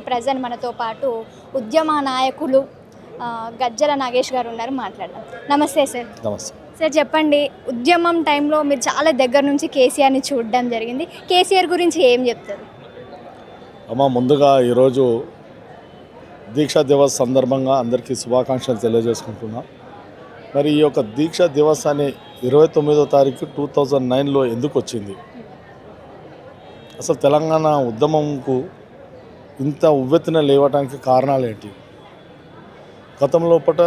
Present మనతో పాటు ఉద్యమ నాయకులు గజ్జల నాగేష్ గారు ఉన్నారు, మాట్లాడదాం. నమస్తే సార్. నమస్తే సార్, చెప్పండి, ఉద్యమం టైంలో మీరు చాలా దగ్గర నుంచి కేసీఆర్ని చూడడం జరిగింది. కేసీఆర్ గురించి ఏం చెప్తారు? ముందుగా ఈరోజు దీక్షా దివస్ సందర్భంగా అందరికీ శుభాకాంక్షలు తెలియజేసుకుంటున్నా. మరి ఈ యొక్క దీక్షా దివస్ అనే 29వ తారీఖు 2009లో ఎందుకు వచ్చింది? అసలు తెలంగాణ ఉద్యమంకు ఇంత ఉవ్వెత్తున లేవడానికి కారణాలు ఏంటి? గతంలోపట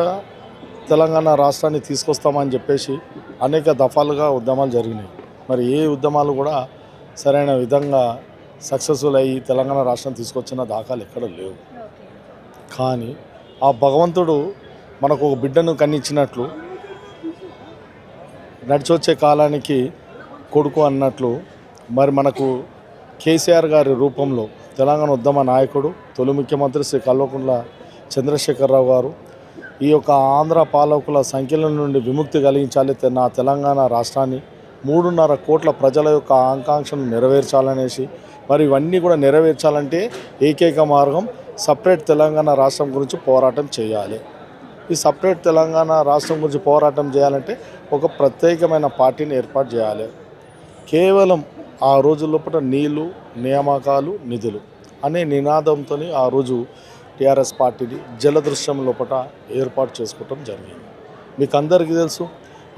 తెలంగాణ రాష్ట్రాన్ని తీసుకొస్తామని చెప్పేసి అనేక దఫాలుగా ఉద్యమాలు జరిగినాయి. మరి ఏ ఉద్యమాలు కూడా సరైన విధంగా సక్సెస్ఫుల్ అయ్యి తెలంగాణ రాష్ట్రం తీసుకొచ్చిన దాఖలు ఎక్కడ లేవు. కానీ ఆ భగవంతుడు మనకు ఒక బిడ్డను కన్నిచ్చినట్లు, నడిచొచ్చే కాలానికి కొడుకు అన్నట్లు, మరి మనకు కేసీఆర్ గారి రూపంలో తెలంగాణ ఉద్యమ నాయకుడు, తొలి ముఖ్యమంత్రి శ్రీ కల్వకుంట్ల చంద్రశేఖరరావు గారు ఈ యొక్క ఆంధ్ర పాలకుల సంఖ్యల నుండి విముక్తి కలిగించాలి, నా తెలంగాణ రాష్ట్రాన్ని 3.5 కోట్ల ప్రజల యొక్క ఆకాంక్షను నెరవేర్చాలనేసి, మరి ఇవన్నీ కూడా నెరవేర్చాలంటే ఏకైక మార్గం సపరేట్ తెలంగాణ రాష్ట్రం గురించి పోరాటం చేయాలి. ఈ సపరేట్ తెలంగాణ రాష్ట్రం గురించి పోరాటం చేయాలంటే ఒక ప్రత్యేకమైన పార్టీని ఏర్పాటు చేయాలి. కేవలం ఆ రోజుల్లోపట నీళ్లు, నియామకాలు, నిధులు అనే నినాదంతో ఆ రోజు టీఆర్ఎస్ పార్టీని జలదృశ్యం లోపల ఏర్పాటు చేసుకోవటం జరిగింది. మీకు అందరికీ తెలుసు,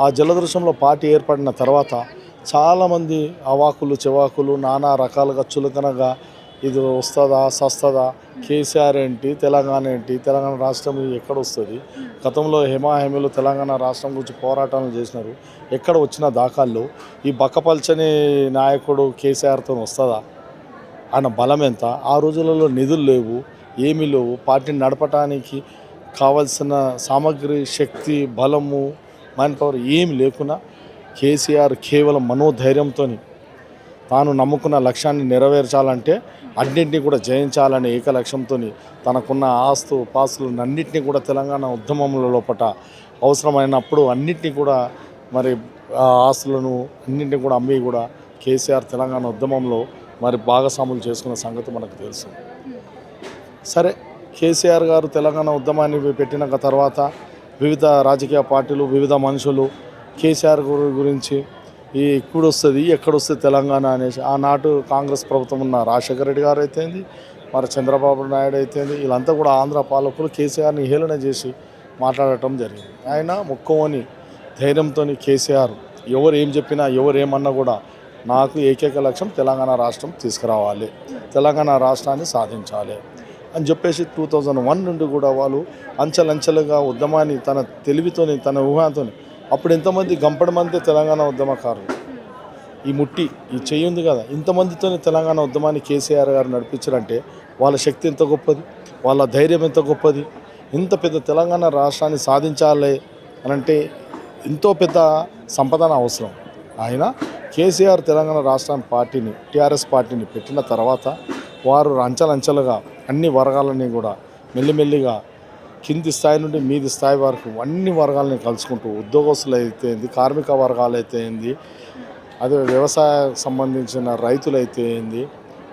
ఆ జలదృశ్యంలో పార్టీ ఏర్పడిన తర్వాత చాలామంది అవాకులు చెవాకులు నానా రకాలుగా చులకనగా ఇది వస్తుందా సస్తుందా, కేసీఆర్ ఏంటి, తెలంగాణ ఏంటి, తెలంగాణ రాష్ట్రం ఎక్కడ వస్తుంది, గతంలో హేమాహేమీలు తెలంగాణ రాష్ట్రం గురించి పోరాటాలు చేసినారు, ఎక్కడ వచ్చిన దాఖల్లో ఈ బక్కపల్చని నాయకుడు కేసీఆర్తో వస్తుందా, ఆయన బలం ఎంత, ఆ రోజులలో నిధులు లేవు, ఏమీ లేవు, పార్టీని నడపడానికి కావలసిన సామగ్రి, శక్తి, బలము, మ్యాన్ పవర్ ఏమి లేకున్నా కేసీఆర్ కేవలం మనోధైర్యంతో తాను నమ్ముకున్న లక్ష్యాన్ని నెరవేర్చాలంటే అన్నింటినీ కూడా జయించాలనే ఏక లక్ష్యంతో తనకున్న పాస్తులను అన్నింటినీ కూడా తెలంగాణ ఉద్యమంలో లోపల అవసరమైనప్పుడు అన్నింటినీ కూడా మరి ఆస్తులను అన్నింటినీ కూడా అమ్మి కూడా కేసీఆర్ తెలంగాణ ఉద్యమంలో మరి భాగస్వాములు చేసుకున్న సంగతి మనకు తెలుసు. సరే, కేసీఆర్ గారు తెలంగాణ ఉద్యమాన్ని పెట్టిన తర్వాత వివిధ రాజకీయ పార్టీలు, వివిధ మనుషులు కేసీఆర్ గురించి ఇప్పుడు వస్తుంది ఎక్కడొస్తుంది తెలంగాణ అనేసి, ఆనాడు కాంగ్రెస్ ప్రభుత్వం ఉన్న రాజశేఖర రెడ్డి గారు అయితేంది, మరి చంద్రబాబు నాయుడు అయితేంది, వీళ్ళంతా కూడా ఆంధ్ర పాలకులు కేసీఆర్ని హేళన చేసి మాట్లాడటం జరిగింది. ఆయన మొక్కవని ధైర్యంతో కేసీఆర్ ఎవరు ఏం చెప్పినా ఎవరు ఏమన్నా కూడా నాకు ఏకైక లక్ష్యం తెలంగాణ రాష్ట్రం తీసుకురావాలి, తెలంగాణ రాష్ట్రాన్ని సాధించాలి అని చెప్పేసి 2001 నుండి కూడా వాళ్ళు అంచెలంచెలుగా ఉద్యమాన్ని తన తెలివితోని, తన ఊహతో, అప్పుడు ఎంతమంది గంపడి మంది తెలంగాణ ఉద్యమకారులు, ఈ ముట్టి ఈ చెయ్యి ఉంది కదా, ఇంతమందితో తెలంగాణ ఉద్యమాన్ని కేసీఆర్ గారు నడిపించారంటే వాళ్ళ శక్తి ఎంత గొప్పది, వాళ్ళ ధైర్యం ఎంత గొప్పది. ఇంత పెద్ద తెలంగాణ రాష్ట్రాన్ని సాధించాలి అని అంటే ఎంతో పెద్ద సంపదన అవసరం. ఆయన కేసీఆర్ తెలంగాణ రాష్ట్ర పార్టీని, టీఆర్ఎస్ పార్టీని పెట్టిన తర్వాత వారు అంచెలంచెలుగా అన్ని వర్గాలని కూడా మెల్లిమెల్లిగా కింది స్థాయి నుండి మీది స్థాయి వరకు అన్ని వర్గాలని కలుసుకుంటూ, ఉద్యోగస్తులు అయితే ఏంది, కార్మిక వర్గాలు అయితే ఏంది, అదే వ్యవసాయ సంబంధించిన రైతులు అయితే ఏంది,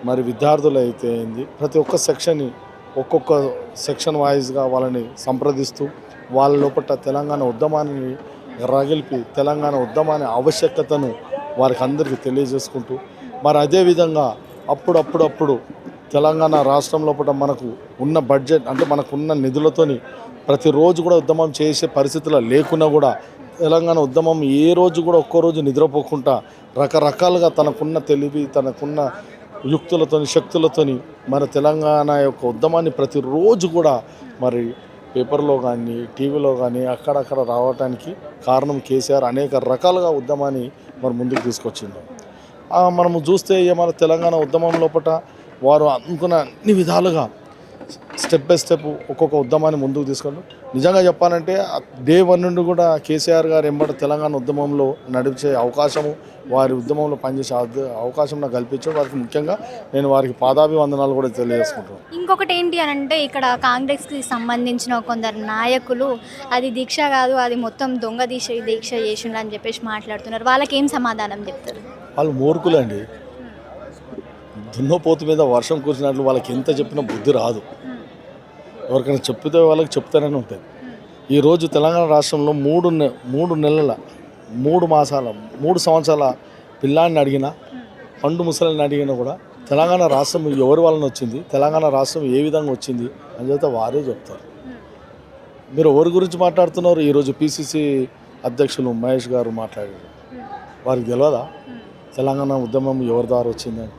మరి విద్యార్థులు అయితే ఏంది, ప్రతి ఒక్క సెక్షన్ని ఒక్కొక్క సెక్షన్ వైజ్గా వాళ్ళని సంప్రదిస్తూ వాళ్ళ లోపల తెలంగాణ ఉద్యమాన్ని రగిలిపి తెలంగాణ ఉద్యమాన్ని ఆవశ్యకతను వారికి అందరికీ తెలియజేసుకుంటూ, మరి అదేవిధంగా అప్పుడప్పుడు తెలంగాణ రాష్ట్రం లోపల మనకు ఉన్న బడ్జెట్ అంటే మనకున్న నిధులతోని ప్రతిరోజు కూడా ఉద్యమం చేసే పరిస్థితుల్లో లేకున్నా కూడా తెలంగాణ ఉద్యమం ఏ రోజు కూడా ఒక్కో రోజు నిద్రపోకుండా రకరకాలుగా తనకున్న తెలివి, తనకున్న యుక్తులతోని, శక్తులతోని మన తెలంగాణ యొక్క ఉద్యమాన్ని ప్రతిరోజు కూడా మరి పేపర్లో కానీ టీవీలో కానీ అక్కడక్కడ రావడానికి కారణం కేసీఆర్ అనేక రకాలుగా ఉద్యమాన్ని మరి ముందుకు తీసుకొచ్చిండు. మనము చూస్తే మన తెలంగాణ ఉద్యమం లోపల వారు అనుకున్న అన్ని విధాలుగా స్టెప్ బై స్టెప్ ఒక్కొక్క ఉద్యమాన్ని ముందుకు తీసుకెళ్ళి, నిజంగా చెప్పాలంటే డే 1 నుండి కూడా కేసీఆర్ గారు ఎంబడి తెలంగాణ ఉద్యమంలో నడిచే అవకాశము, వారి ఉద్యమంలో పనిచేసే అవకాశం నాకు కల్పించారు. వారికి ముఖ్యంగా నేను వారికి పాదాభివందనాలు కూడా తెలియజేసుకుంటున్నాను. ఇంకొకటి ఏంటి అని అంటే, ఇక్కడ కాంగ్రెస్కి సంబంధించిన కొందరు నాయకులు అది దీక్ష కాదు, అది మొత్తం దొంగ దీక్ష చేసిండ్రు అని చెప్పేసి మాట్లాడుతున్నారు. వాళ్ళకి ఏం సమాధానం చెప్తారు? వాళ్ళు మూర్ఖులండి. దున్నపోతు మీద వర్షం కురిసినట్లు వాళ్ళకి ఎంత చెప్పినా బుద్ధి రాదు. ఎవరికైనా చెప్తే వాళ్ళకి చెప్తారని ఉంటుంది. ఈరోజు తెలంగాణ రాష్ట్రంలో 3 నెలల 3 సంవత్సరాల పిల్లాన్ని అడిగినా, పండు ముసలిని అడిగినా కూడా తెలంగాణ రాష్ట్రం ఎవరి వలన వచ్చింది, తెలంగాణ రాష్ట్రం ఏ విధంగా వచ్చింది అని చెప్తే వారే చెప్తారు. మీరు ఎవరి గురించి మాట్లాడుతున్నారు? ఈరోజు పిసిసి అధ్యక్షులు మహేష్ గారు మాట్లాడారు. వారికి తెలియదా తెలంగాణ ఉద్యమం ఎవరి ద్వారా వచ్చిందని?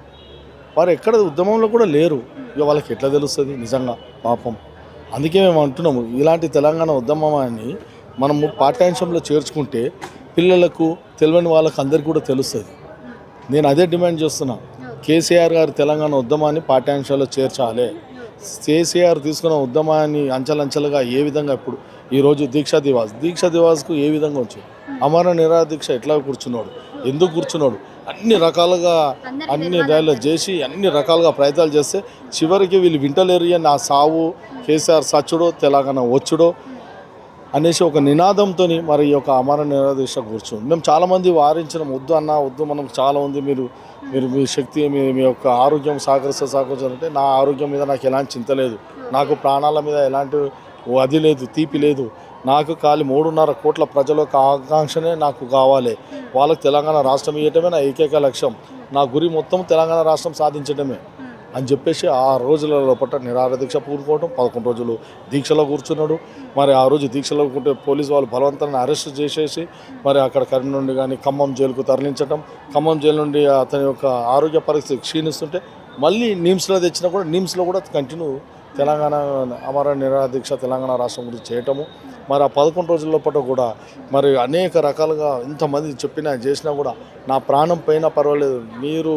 వారు ఎక్కడ ఉద్యమంలో కూడా లేరు. ఇక వాళ్ళకి ఎట్లా తెలుస్తుంది నిజంగా పాపం. అందుకే మేము అంటున్నాము, ఇలాంటి తెలంగాణ ఉద్యమాన్ని మనము పాఠ్యాంశంలో చేర్చుకుంటే పిల్లలకు తెలియని వాళ్ళకి అందరికీ కూడా తెలుస్తుంది. నేను అదే డిమాండ్ చేస్తున్నా. కేసీఆర్ గారు తెలంగాణ ఉద్యమాన్ని పాఠ్యాంశాల్లో చేర్చాలి. కేసీఆర్ తీసుకున్న ఉద్యమాన్ని అంచెలంచెలుగా ఏ విధంగా ఇప్పుడు ఈరోజు దీక్షా దివాస్కు ఏ విధంగా వచ్చింది, అమర నిరాహార దీక్ష ఎట్లా కూర్చున్నాడు, ఎందుకు కూర్చున్నాడు, అన్ని రకాలుగా అన్ని ర్యాలీలు చేసి అన్ని రకాలుగా ప్రయత్నాలు చేస్తే చివరికి వీళ్ళు వింటలేరు. నా సావు కేసీఆర్ సచ్చుడో తెలంగాణ వచ్చుడో అనేసి ఒక నినాదంతో మరి ఈ యొక్క అమర నిరాహార దీక్ష కూర్చుంది. మేము చాలామంది వారించిన వద్దు అన్న వద్దు, మనకు చాలా ఉంది, మీరు మీ శక్తి మీ యొక్క ఆరోగ్యం సహకరించాలంటే నా ఆరోగ్యం మీద నాకు ఎలాంటి చింత లేదు, నాకు ప్రాణాల మీద ఎలాంటి అది లేదు, తీపి లేదు. నాకు ఖాళీ 3.5 కోట్ల ప్రజల యొక్క ఆకాంక్షనే నాకు కావాలి. వాళ్ళకి తెలంగాణ రాష్ట్రం ఇవ్వటమే నా ఏకైక లక్ష్యం. నా గురి మొత్తం తెలంగాణ రాష్ట్రం సాధించడమే అని చెప్పేసి ఆ రోజుల లోపల నిరాహార దీక్ష పూనుకోవడం, 11 రోజులు దీక్షలో కూర్చున్నాడు. మరి ఆ రోజు దీక్షలో కూర్చుంటే పోలీసు వాళ్ళు బలవంతాన్ని అరెస్ట్ చేసేసి మరి అక్కడ కరీం నుండి కానీ ఖమ్మం జైలుకు తరలించడం, ఖమ్మం జైలు నుండి అతని యొక్క ఆరోగ్య పరిస్థితి క్షీణిస్తుంటే మళ్ళీ నిమ్స్లో తెచ్చినా కూడా నిమ్స్లో కూడా కంటిన్యూ తెలంగాణ అమర నిరాహార దీక్ష తెలంగాణ రాష్ట్రం గురించి చేయటము. మరి ఆ 11 రోజుల లోపల కూడా మరి అనేక రకాలుగా ఇంతమంది చెప్పినా చేసినా కూడా నా ప్రాణం పైన పర్వాలేదు, మీరు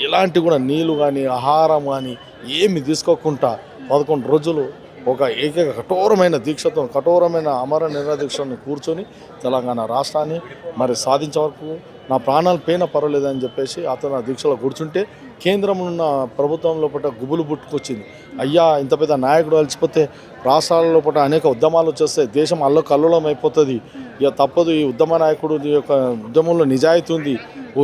ఎలాంటి కూడా నీళ్ళు కానీ ఆహారం కానీ ఏమి తీసుకోకుండా 11 రోజులు ఒక ఏకైక కఠోరమైన దీక్షతో కఠోరమైన అమర నిరాహార దీక్షను కూర్చొని తెలంగాణ రాష్ట్రాన్ని మరి సాధించే వరకు నా ప్రాణాలు పైన పర్వాలేదని చెప్పేసి అతను ఆ దీక్షలో కూర్చుంటే కేంద్రంలో ఉన్న ప్రభుత్వం లోపల గుబులు పుట్టుకొచ్చింది. అయ్యా ఇంత పెద్ద నాయకుడు అలసిపోతే రాష్ట్రాల లోపల అనేక ఉద్యమాలు వచ్చేస్తాయి, దేశం అల్లకల్లోలం అయిపోతుంది, ఇక తప్పదు, ఈ ఉద్యమ నాయకుడు యొక్క ఉద్యమంలో నిజాయితీ ఉంది,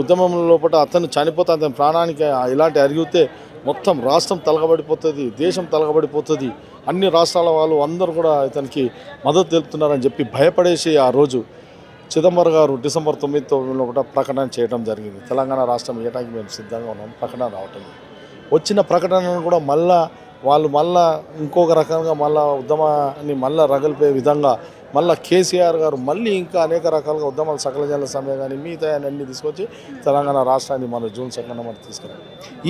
ఉద్యమం లోపల అతను చనిపోతే అతని ప్రాణానికి ఇలాంటి అరిగితే మొత్తం రాష్ట్రం తలగబడిపోతుంది, దేశం తలగబడిపోతుంది, అన్ని రాష్ట్రాల వాళ్ళు అందరూ కూడా ఇతనికి మద్దతు తెలుపుతున్నారని చెప్పి భయపడేసి ఆ రోజు చిదంబరం గారు డిసెంబర్ 9 ప్రకటన చేయడం జరిగింది. తెలంగాణ రాష్ట్రం ఇవ్వడానికి మేము సిద్ధంగా ఉన్నాం. ప్రకటన రావటం వచ్చిన ప్రకటనను కూడా వాళ్ళు ఇంకొక రకంగా ఉద్యమాన్ని రగలిపే విధంగా కేసీఆర్ గారు ఇంకా అనేక రకాలుగా ఉద్యమాలు సకల జనుల సమ్మె కానీ మిగతా అన్నీ తీసుకొచ్చి తెలంగాణ రాష్ట్రాన్ని జూన్ 2న మనం తీసుకున్నాం.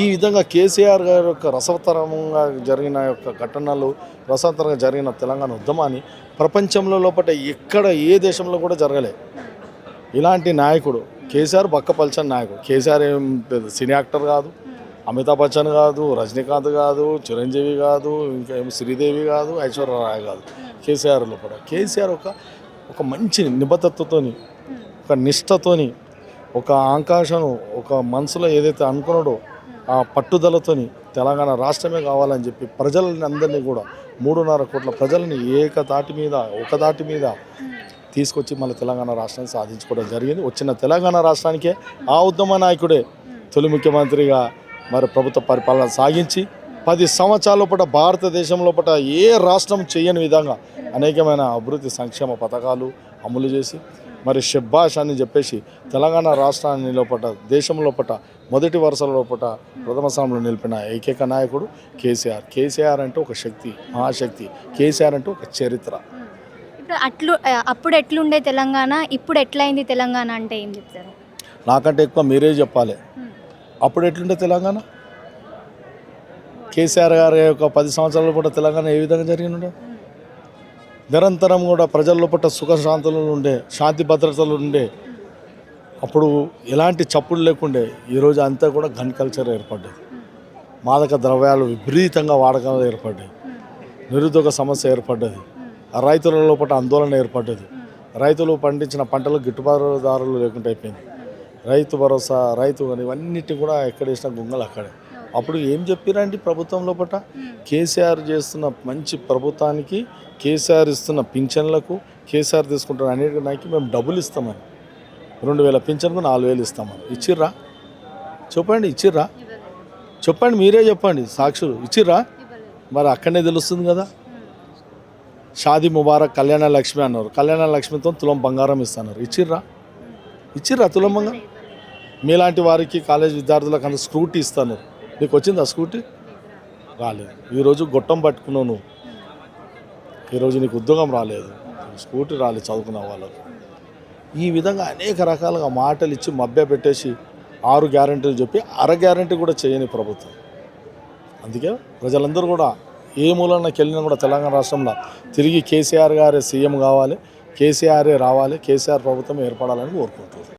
ఈ విధంగా కేసీఆర్ గారి యొక్క రసవత్తరంగా జరిగిన యొక్క ఘటనలు, రసవత్తరంగా జరిగిన తెలంగాణ ఉద్యమాన్ని ప్రపంచంలో లోపల ఎక్కడ ఏ దేశంలో కూడా జరగలే. ఇలాంటి నాయకుడు కేసీఆర్ బక్కపల్చని నాయకుడు. కేసీఆర్ ఏం సినీ యాక్టర్ కాదు, అమితాబ్ బచ్చన్ కాదు, రజనీకాంత్ కాదు, చిరంజీవి కాదు, ఇంకా ఏం శ్రీదేవి కాదు, ఐశ్వర్యరాయ్ కాదు. కేసీఆర్ లోపల కేసీఆర్ ఒక మంచి నిబద్ధతతోని, ఒక నిష్ఠతోని, ఒక ఆకాంక్షను ఒక మనసులో ఏదైతే అనుకున్నాడో ఆ పట్టుదలతోని తెలంగాణ రాష్ట్రమే కావాలని చెప్పి ప్రజలని అందరినీ కూడా 3.5 కోట్ల ప్రజలని ఒక దాటి మీద తీసుకొచ్చి తెలంగాణ రాష్ట్రాన్ని సాధించుకోవడం జరిగింది. వచ్చిన తెలంగాణ రాష్ట్రానికే ఆ ఉద్యమ నాయకుడే తొలి ముఖ్యమంత్రిగా మరి ప్రభుత్వ పరిపాలన సాగించి 10 సంవత్సరాల లోపల భారతదేశం లోపల ఏ రాష్ట్రం చేయని విధంగా అనేకమైన అభివృద్ధి సంక్షేమ పథకాలు అమలు చేసి మరి షెబ్బాష్ అని చెప్పేసి తెలంగాణ రాష్ట్రాన్ని లోపల దేశం లోపల మొదటి వరుసల లోపల ప్రథమ స్థానంలో నిలిపిన ఏకైక నాయకుడు కేసీఆర్. కేసీఆర్ అంటే ఒక శక్తి, మహాశక్తి. కేసీఆర్ అంటే ఒక చరిత్ర. అప్పుడు ఎట్లుండే తెలంగాణ, ఇప్పుడు ఎట్లయింది తెలంగాణ అంటే ఏం చెప్తారు? నాకంటే ఎక్కువ మీరే చెప్పాలి. అప్పుడు ఎట్లుండే తెలంగాణ, కేసీఆర్ గారి యొక్క 10 సంవత్సరాల పూట తెలంగాణ ఏ విధంగా జరిగినుండే? నిరంతరం కూడా ప్రజల లోపల సుఖశాంతులు ఉండే, శాంతి భద్రతలు ఉండే. అప్పుడు ఎలాంటి చప్పుడు లేకుండే. ఈరోజు అంతా కూడా గన్ కల్చర్ ఏర్పడ్డది. మాదక ద్రవ్యాలు విపరీతంగా వాడకాలు ఏర్పడ్డాయి. నిరుద్యోగ సమస్య ఏర్పడ్డది. రైతుల లోపల ఆందోళన ఏర్పడ్డది. రైతులు పండించిన పంటలు గిట్టుబాటుదారులు లేకుండా అయిపోయింది. రైతు భరోసా, రైతు అని ఇవన్నిటి కూడా ఎక్కడ వేసిన గుంగలు అక్కడే. అప్పుడు ఏం చెప్పారండి ప్రభుత్వం లోపల? కేసీఆర్ చేస్తున్న మంచి ప్రభుత్వానికి, కేసీఆర్ ఇస్తున్న పింఛన్లకు, కేసీఆర్ తీసుకుంటున్న అన్నిటికి మేము డబ్బులు ఇస్తామని, 2000 పింఛన్కు 4000 ఇస్తామని ఇచ్చిర్రా? చెప్పండి, ఇచ్చిర్రా? చెప్పండి, మీరే చెప్పండి, సాక్షులు ఇచ్చిర్రా? మరి అక్కడనే తెలుస్తుంది కదా. షాదీ ముబారక్ కళ్యాణ లక్ష్మి అన్నారు, కళ్యాణ లక్ష్మితో తులం బంగారం ఇస్తున్నారు, ఇచ్చిర్రా తులం బంగారం? మీలాంటి వారికి కాలేజ్ విద్యార్థులకు అంత స్కూటీ ఇస్తున్నారు, నీకు వచ్చింది ఆ స్కూటీ? రాలేదు. ఈరోజు గొట్టం పట్టుకున్నావు నువ్వు, ఈరోజు నీకు ఉద్యోగం రాలేదు, స్కూటీ రాలేదు చదువుకున్న వాళ్ళకు. ఈ విధంగా అనేక రకాలుగా మాటలు ఇచ్చి మభ్య పెట్టేసి 6 గ్యారెంటీలు చెప్పి గ్యారెంటీ కూడా చేయని ప్రభుత్వం. అందుకే ప్రజలందరూ కూడా ఏ మూలన్నకి వెళ్ళినా కూడా తెలంగాణ రాష్ట్రంలో తిరిగి కేసీఆర్ గారే సీఎం కావాలి, కేసీఆరే రావాలి, కేసీఆర్ ప్రభుత్వం ఏర్పడాలని కోరుకుంటున్నారు.